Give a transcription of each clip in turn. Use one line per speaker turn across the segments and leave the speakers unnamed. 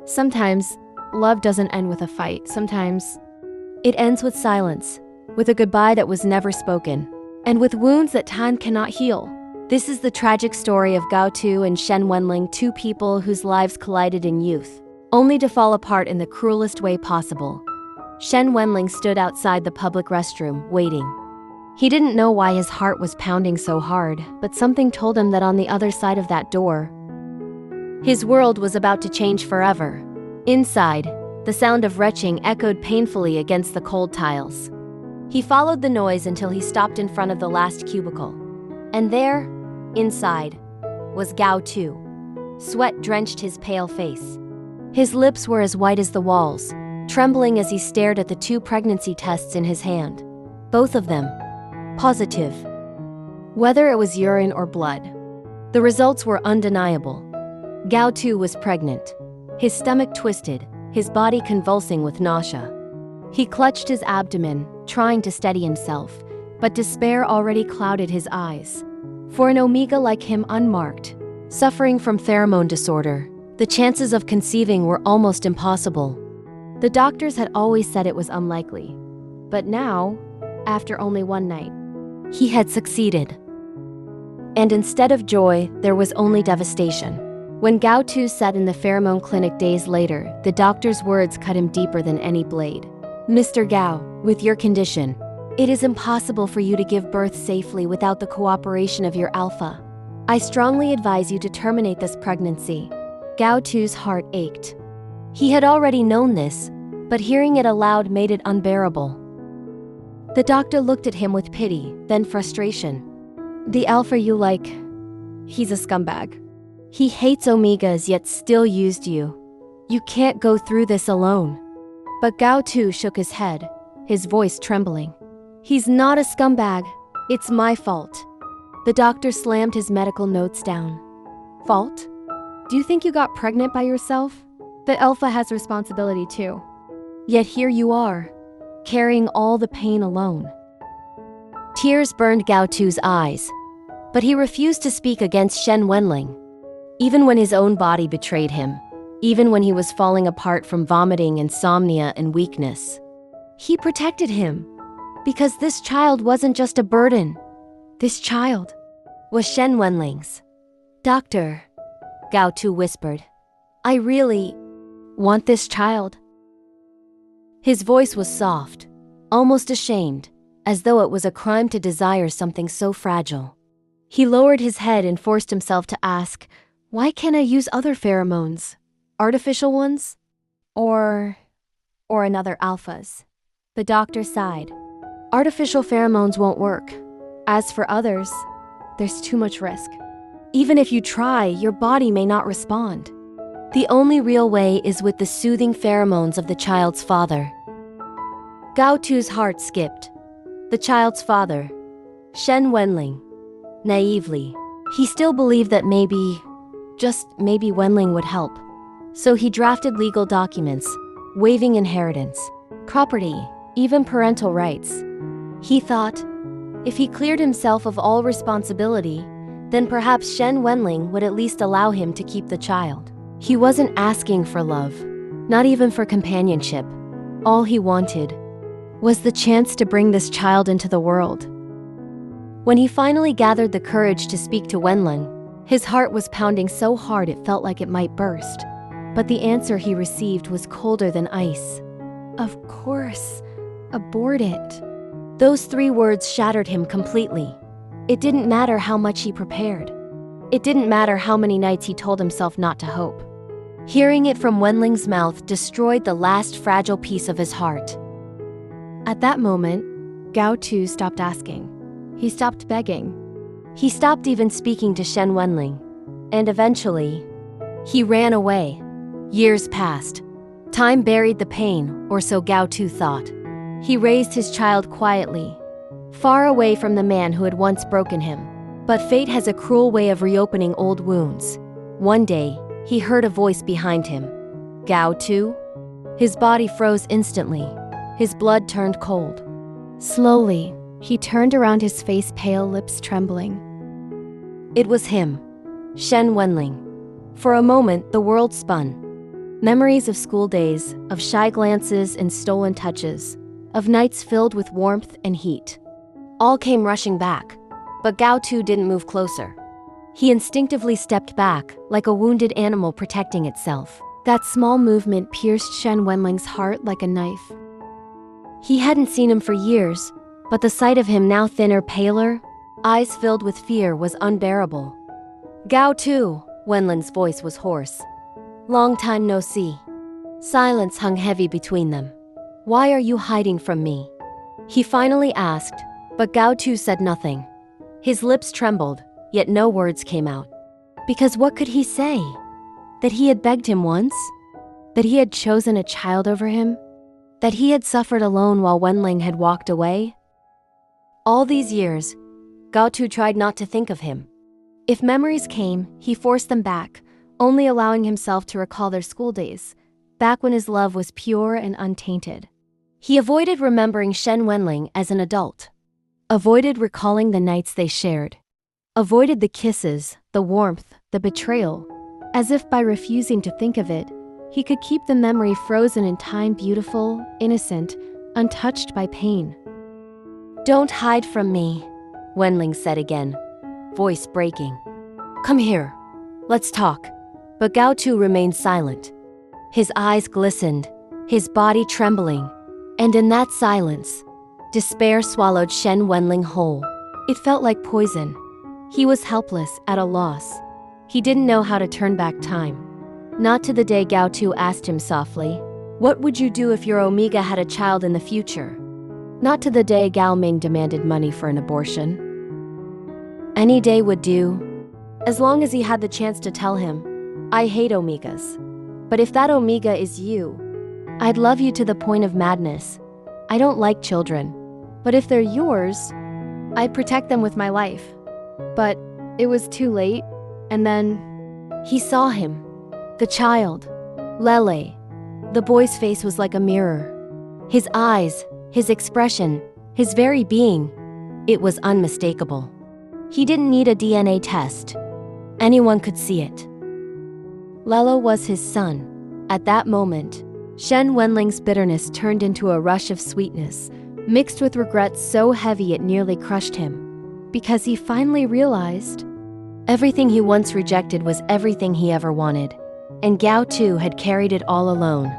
Sometimes, love doesn't end with a fight. Sometimes, it ends with silence, with a goodbye that was never spoken, and with wounds that time cannot heal. This is the tragic story of Gao Tu and Shen Wenlang, two people whose lives collided in youth, only to fall apart in the cruelest way possible. Shen Wenlang stood outside the public restroom, waiting. He didn't know why his heart was pounding so hard, but something told him that on the other side of that door, his world was about to change forever. Inside, the sound of retching echoed painfully against the cold tiles. He followed the noise until he stopped in front of the last cubicle. And there, inside, was Gao Tu. Sweat drenched his pale face. His lips were as white as the walls, trembling as he stared at the two pregnancy tests in his hand. Both of them positive. Whether it was urine or blood, the results were undeniable. Gao Tu was pregnant. His stomach twisted, his body convulsing with nausea. He clutched his abdomen, trying to steady himself, but despair already clouded his eyes. For an omega like him, unmarked, suffering from pheromone disorder, the chances of conceiving were almost impossible. The doctors had always said it was unlikely. But now, after only one night, he had succeeded. And instead of joy, there was only devastation. When Gao Tu sat in the pheromone clinic days later, the doctor's words cut him deeper than any blade. "Mr. Gao, with your condition, it is impossible for you to give birth safely without the cooperation of your alpha. I strongly advise you to terminate this pregnancy." Gao Tu's heart ached. He had already known this, but hearing it aloud made it unbearable. The doctor looked at him with pity, then frustration. "The alpha you like, he's a scumbag. He hates omegas yet still used you. You can't go through this alone." But Gao Tu shook his head, his voice trembling. "He's not a scumbag. It's my fault." The doctor slammed his medical notes down. "Fault? Do you think you got pregnant by yourself? The alpha has responsibility too. Yet here you are, carrying all the pain alone." Tears burned Gao Tu's eyes, but he refused to speak against Shen Wenlang. Even when his own body betrayed him, even when he was falling apart from vomiting, insomnia, and weakness, he protected him. Because this child wasn't just a burden. This child was Shen Wenlang's. "Doctor," Gao Tu whispered, "I really want this child." His voice was soft, almost ashamed, as though it was a crime to desire something so fragile. He lowered his head and forced himself to ask, "Why can't I use other pheromones? Artificial ones? Or another alphas?" The doctor sighed. "Artificial pheromones won't work. As for others, there's too much risk. Even if you try, your body may not respond. The only real way is with the soothing pheromones of the child's father." Gao Tu's heart skipped. The child's father, Shen Wenlang. Naively, he still believed that maybe, just maybe, Wenlang would help. So he drafted legal documents, waiving inheritance, property, even parental rights. He thought, if he cleared himself of all responsibility, then perhaps Shen Wenlang would at least allow him to keep the child. He wasn't asking for love, not even for companionship. All he wanted was the chance to bring this child into the world. When he finally gathered the courage to speak to Wenlang, his heart was pounding so hard it felt like it might burst. But the answer he received was colder than ice. "Of course, abort it." Those 3 words shattered him completely. It didn't matter how much he prepared. It didn't matter how many nights he told himself not to hope. Hearing it from Wenlang's mouth destroyed the last fragile piece of his heart. At that moment, Gao Tu stopped asking. He stopped begging. He stopped even speaking to Shen Wenlang. And eventually, he ran away. Years passed. Time buried the pain, or so Gao Tu thought. He raised his child quietly, far away from the man who had once broken him. But fate has a cruel way of reopening old wounds. One day, he heard a voice behind him. "Gao Tu?" His body froze instantly. His blood turned cold. Slowly, he turned around, his face pale, lips trembling. It was him, Shen Wenlang. For a moment, the world spun. Memories of school days, of shy glances and stolen touches, of nights filled with warmth and heat. All came rushing back, but Gao Tu didn't move closer. He instinctively stepped back, like a wounded animal protecting itself. That small movement pierced Shen Wenlang's heart like a knife. He hadn't seen him for years, but the sight of him now thinner, paler, eyes filled with fear was unbearable. Gao Tu, Wenlang's voice was hoarse. Long time no see. Silence hung heavy between them. Why are you hiding from me? He finally asked, but Gao Tu said nothing. His lips trembled, yet no words came out. Because what could he say? That he had begged him once? That he had chosen a child over him? That he had suffered alone while Wenlang had walked away? All these years, Gao Tu tried not to think of him. If memories came, he forced them back, only allowing himself to recall their school days, back when his love was pure and untainted. He avoided remembering Shen Wenlang as an adult, avoided recalling the nights they shared, avoided the kisses, the warmth, the betrayal, as if by refusing to think of it, he could keep the memory frozen in time, beautiful, innocent, untouched by pain. Don't hide from me, Wenlang said again, voice breaking. Come here, let's talk. But Gao Tu remained silent. His eyes glistened, his body trembling, and in that silence, despair swallowed Shen Wenlang whole. It felt like poison. He was helpless, at a loss. He didn't know how to turn back time. Not to the day Gao Tu asked him softly, "What would you do if your Omega had a child in the future?" Not to the day Gao Ming demanded money for an abortion. Any day would do, as long as he had the chance to tell him, "I hate Omegas. But if that Omega is you, I'd love you to the point of madness. I don't like children. But if they're yours, I'd protect them with my life." But it was too late, and then he saw him. The child, Lele. The boy's face was like a mirror. His eyes, his expression, his very being, it was unmistakable. He didn't need a DNA test. Anyone could see it. Lele was his son. At that moment, Shen Wenlang's bitterness turned into a rush of sweetness, mixed with regret so heavy it nearly crushed him. Because he finally realized everything he once rejected was everything he ever wanted, and Gao Tu had carried it all alone.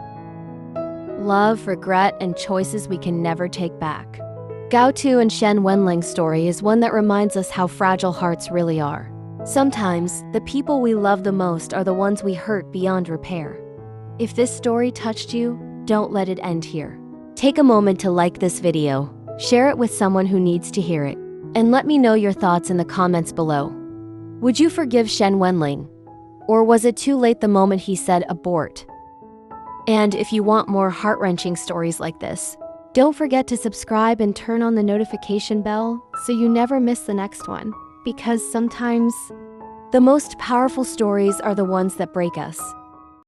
Love, regret, and choices we can never take back. Gao Tu and Shen Wenlang's story is one that reminds us how fragile hearts really are. Sometimes, the people we love the most are the ones we hurt beyond repair. If this story touched you, don't let it end here. Take a moment to like this video, share it with someone who needs to hear it, and let me know your thoughts in the comments below. Would you forgive Shen Wenlang? Or was it too late the moment he said abort? And if you want more heart-wrenching stories like this, don't forget to subscribe and turn on the notification bell so you never miss the next one. Because sometimes, the most powerful stories are the ones that break us.